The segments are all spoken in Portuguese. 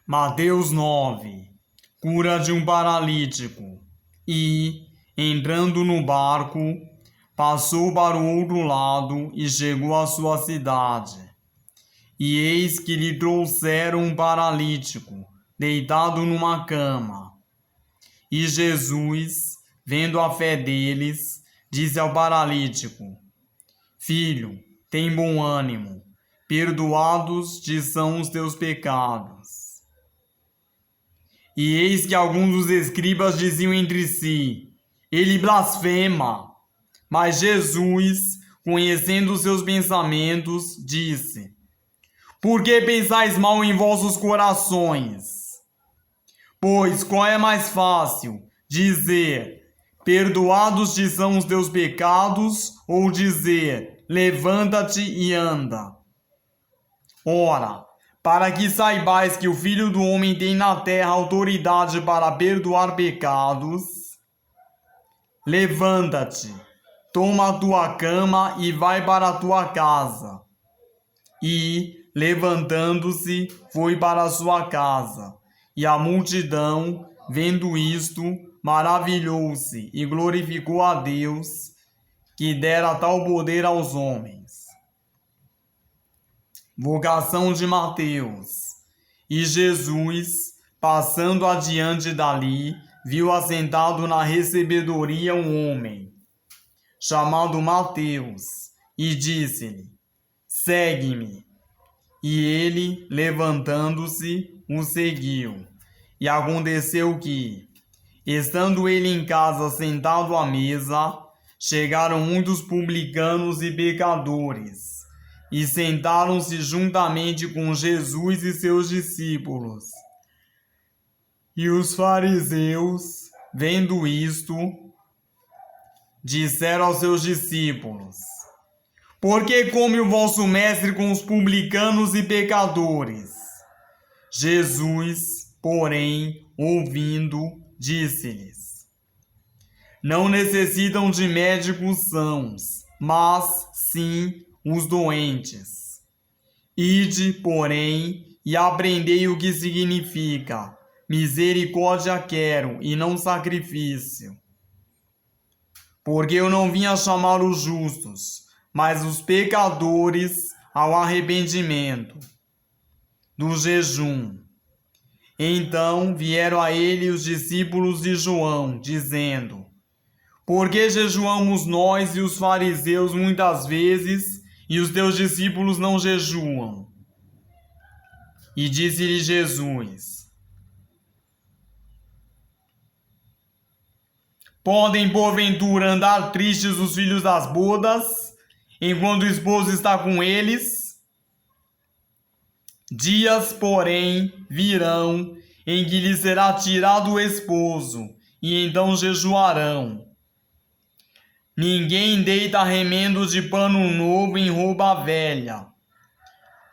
Mateus 9. Cura de um paralítico. E, entrando no barco, passou para o outro lado e chegou à sua cidade. E eis que lhe trouxeram um paralítico, deitado numa cama. E Jesus, vendo a fé deles, disse ao paralítico: Filho, tem bom ânimo, perdoados te são os teus pecados. E eis que alguns dos escribas diziam entre si: Ele blasfema. Mas Jesus, conhecendo os seus pensamentos, disse: Por que pensais mal em vossos corações? Pois qual é mais fácil, dizer: Perdoados te são os teus pecados, ou dizer: Levanta-te e anda? Ora, para que saibais que o Filho do Homem tem na terra autoridade para perdoar pecados, levanta-te, toma a tua cama e vai para a tua casa. E, levantando-se, foi para a sua casa. E a multidão, vendo isto, maravilhou-se e glorificou a Deus, que dera tal poder aos homens. Vocação de Mateus. E Jesus, passando adiante dali, viu assentado na recebedoria um homem, chamado Mateus, e disse-lhe: Segue-me. E ele, levantando-se, o seguiu. E aconteceu que, estando ele em casa sentado à mesa, chegaram muitos publicanos e pecadores, e sentaram-se juntamente com Jesus e seus discípulos. E os fariseus, vendo isto, disseram aos seus discípulos: Por que come o vosso mestre com os publicanos e pecadores? Jesus, porém, ouvindo, disse-lhes: Não necessitam de médicos sãos, mas sim os doentes. Ide, porém, e aprendei o que significa: misericórdia quero e não sacrifício. Porque eu não vim a chamar os justos, mas os pecadores ao arrependimento, do jejum. Então vieram a ele os discípulos de João, dizendo: Por que jejuamos nós e os fariseus muitas vezes, e os teus discípulos não jejuam? E disse-lhe Jesus: Podem porventura andar tristes os filhos das bodas, enquanto o esposo está com eles? Dias, porém, virão, em que lhes será tirado o esposo, e então jejuarão. Ninguém deita remendo de pano novo em roupa velha,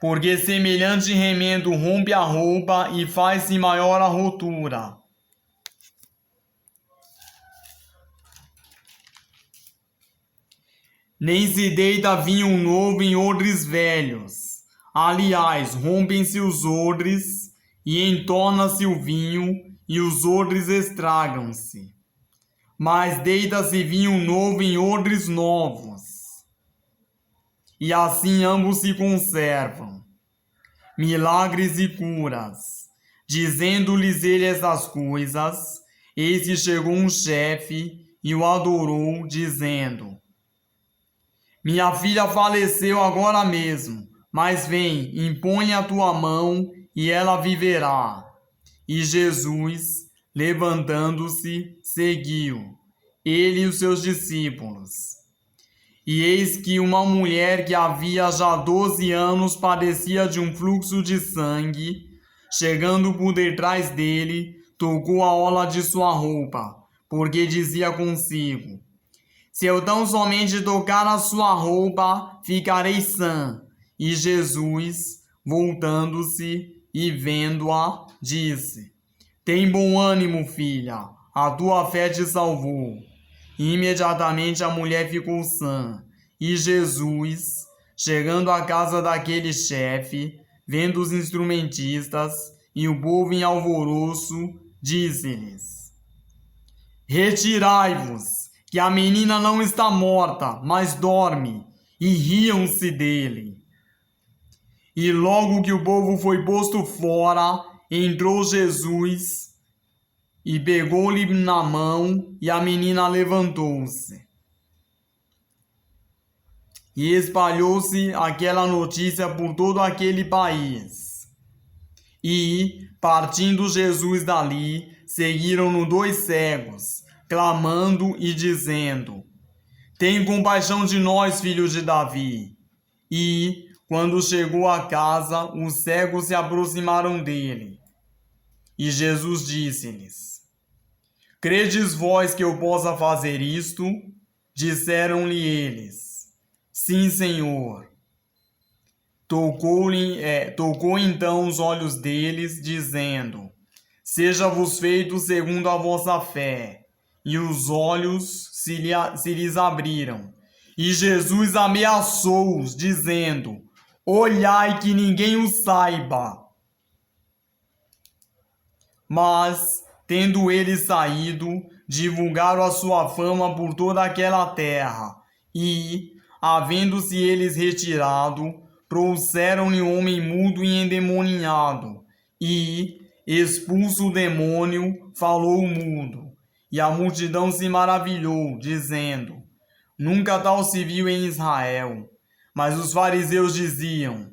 porque semelhante remendo rompe a roupa e faz-se maior a rotura. Nem se deita vinho novo em odres velhos. Aliás, rompem-se os odres, e entorna-se o vinho, e os odres estragam-se. Mas deita-se vinho novo em odres novos, e assim ambos se conservam. Milagres e curas. Dizendo-lhes ele essas coisas, eis que chegou um chefe, e o adorou, dizendo: Minha filha faleceu agora mesmo, mas vem, impõe a tua mão, e ela viverá. E Jesus, levantando-se, seguiu, ele e os seus discípulos. E eis que uma mulher que havia já 12 anos padecia de um fluxo de sangue, chegando por detrás dele, tocou a orla de sua roupa, porque dizia consigo: Se eu tão somente tocar a sua roupa, ficarei sã. E Jesus, voltando-se e vendo-a, disse: Tem bom ânimo, filha, a tua fé te salvou. E imediatamente a mulher ficou sã. E Jesus, chegando à casa daquele chefe, vendo os instrumentistas e o povo em alvoroço disse-lhes: Retirai-vos, que a menina não está morta, mas dorme. E riam-se dele. E logo que o povo foi posto fora, entrou Jesus e pegou-lhe na mão, e a menina levantou-se. E espalhou-se aquela notícia por todo aquele país. E, partindo Jesus dali, seguiram-no 2 cegos, clamando e dizendo: Tem compaixão de nós, filhos de Davi. E, quando chegou à casa, os cegos se aproximaram dele. E Jesus disse-lhes: Credes vós que eu possa fazer isto? Disseram-lhe eles: Sim, Senhor. Tocou então os olhos deles, dizendo: Seja-vos feito segundo a vossa fé. E os olhos se lhes abriram. E Jesus ameaçou-os, dizendo: Olhai que ninguém o saiba. Mas, tendo eles saído, divulgaram a sua fama por toda aquela terra. E, havendo-se eles retirado, trouxeram-lhe um homem mudo e endemoniado. E, expulso o demônio, falou o mudo. E a multidão se maravilhou, dizendo: Nunca tal se viu em Israel. Mas os fariseus diziam: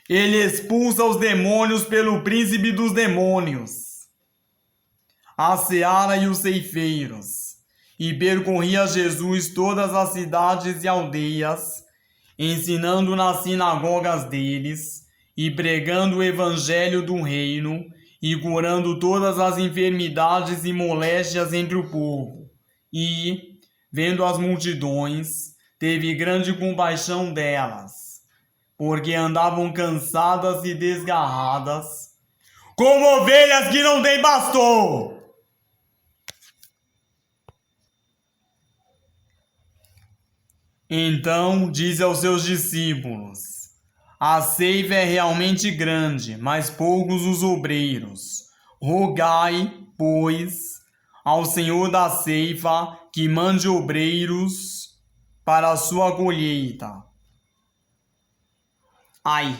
Ele expulsa os demônios pelo príncipe dos demônios. A seara e os ceifeiros. E percorria Jesus todas as cidades e aldeias, ensinando nas sinagogas deles, e pregando o evangelho do reino, e curando todas as enfermidades e moléstias entre o povo. E, vendo as multidões, teve grande compaixão delas, porque andavam cansadas e desgarradas, como ovelhas que não têm pastor. Então disse aos seus discípulos: A ceifa é realmente grande, mas poucos os obreiros. Rogai, pois, ao Senhor da ceifa que mande obreiros para a sua colheita. Ai.